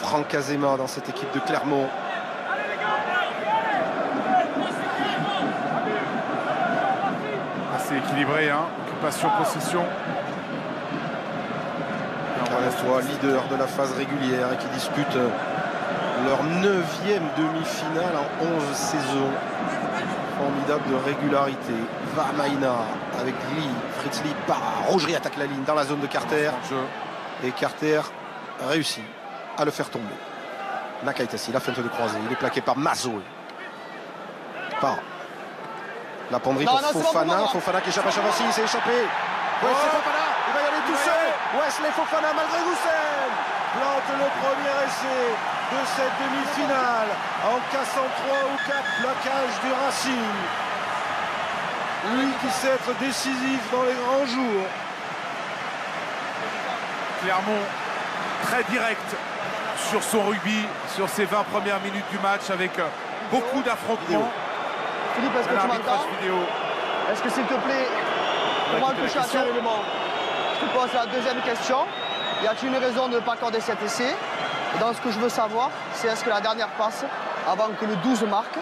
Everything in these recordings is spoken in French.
Franck Azema dans cette équipe de Clermont. Assez équilibré, hein. Occupation, possession. Soit leader de la phase régulière et qui disputent leur 9e demi-finale en 11 saisons. Formidable de régularité. Vamaina avec Lee, Fritz Lee part. Rougerie attaque la ligne dans la zone de Carter. Et Carter réussit à le faire tomber. Nakaitasi, la feinte de croisée. Il est plaqué par Mazo. Par la penderie pour Fofana. Fofana qui échappe à Chavassi, il s'est échappé. Wesley Fofana, il va y aller tout seul. Wesley Fofana malgré Roussel plante le premier essai de cette demi-finale en cassant 3 ou 4 plaquages du Racing. Lui qui sait être décisif dans les grands jours. Clermont très direct sur son rugby, sur ses 20 premières minutes du match avec beaucoup d'affrontements. Philippe, est-ce que tu m'entends? Est-ce que s'il te plaît, comment toucher à tel élément? Je te pose la deuxième question. Y a-t-il une raison de ne pas accorder cet essai? Et dans ce que je veux savoir, c'est est-ce que la dernière passe, avant que le 12 marque,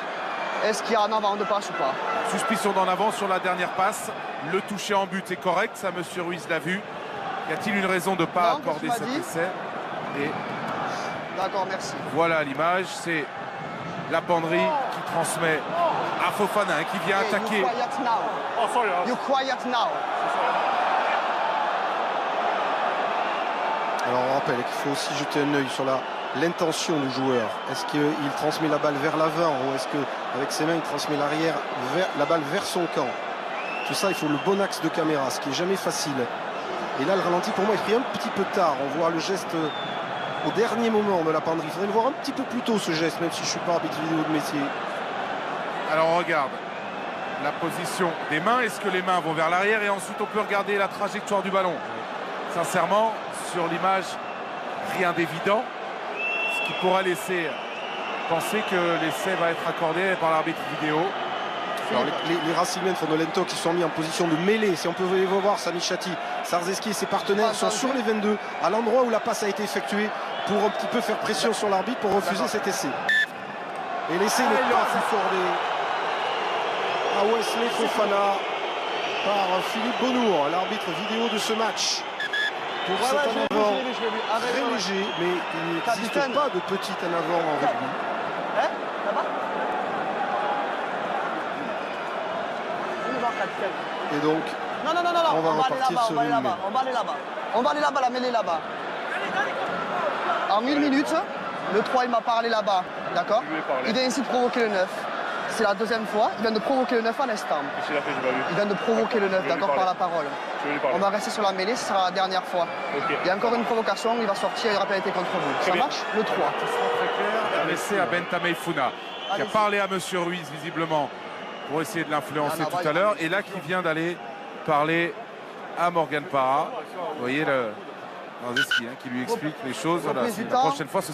est-ce qu'il y a un avant de passe ou pas? Suspicion d'en avant sur la dernière passe. Le toucher en but est correct, ça M. Ruiz l'a vu. Y a-t-il une raison de ne pas accorder cet essai? Et d'accord, merci. voilà l'image, c'est la penderie qui transmet à Fofana qui vient attaquer. You quiet now. You quiet now. Alors on rappelle qu'il faut aussi jeter un œil sur l'intention du joueur. Est-ce qu'il transmet la balle vers l'avant ou est-ce qu'avec ses mains il transmet la balle vers son camp? Tout ça, il faut le bon axe de caméra, ce qui n'est jamais facile. Et là, le ralenti, pour moi, est pris un petit peu tard. On voit le geste au dernier moment de la penderie. Il faudrait le voir un petit peu plus tôt, ce geste, même si je ne suis pas arbitre vidéo de métier. Alors on regarde la position des mains. Est-ce que les mains vont vers l'arrière? Et ensuite, on peut regarder la trajectoire du ballon. Sincèrement, sur l'image, rien d'évident. Ce qui pourra laisser penser que l'essai va être accordé par l'arbitre vidéo. Alors les Racingmen Fondolento qui sont mis en position de mêlée. Si on peut voir, Sami Chati, Sarzeski et ses partenaires sont sur les 22 à l'endroit où la passe a été effectuée pour un petit peu faire pression sur l'arbitre pour refuser cet essai. Et l'essai n'est pas accordé à Wesley Fofana par Philippe Bonnour, l'arbitre vidéo de ce match. Pour cet en avant très léger, mais il n'existe pas de petit en avant en rugby. Hein? Là-bas? Et donc, non, on va repartir sur on va aller là-bas. On va aller là-bas, la mêlée là-bas. En 1000 minutes, le 3 il m'a parlé là-bas, d'accord? Il vient ici de provoquer le 9. C'est la deuxième fois, il vient de provoquer le 9 à l'instant. Il vient de provoquer le 9, d'accord, par la parole. On va rester sur la mêlée, ce sera la dernière fois. Il y a encore une provocation, il va sortir, il y aura pénalité contre vous. Ça marche? Le 3. Un essai à Bentamé Founa, qui a parlé à M. Ruiz, visiblement, pour essayer de l'influencer tout à l'heure. Et là, qui vient d'aller parler à Morgan Parra. Vous voyez le Razeski qui lui explique les choses. Voilà, la prochaine fois, ce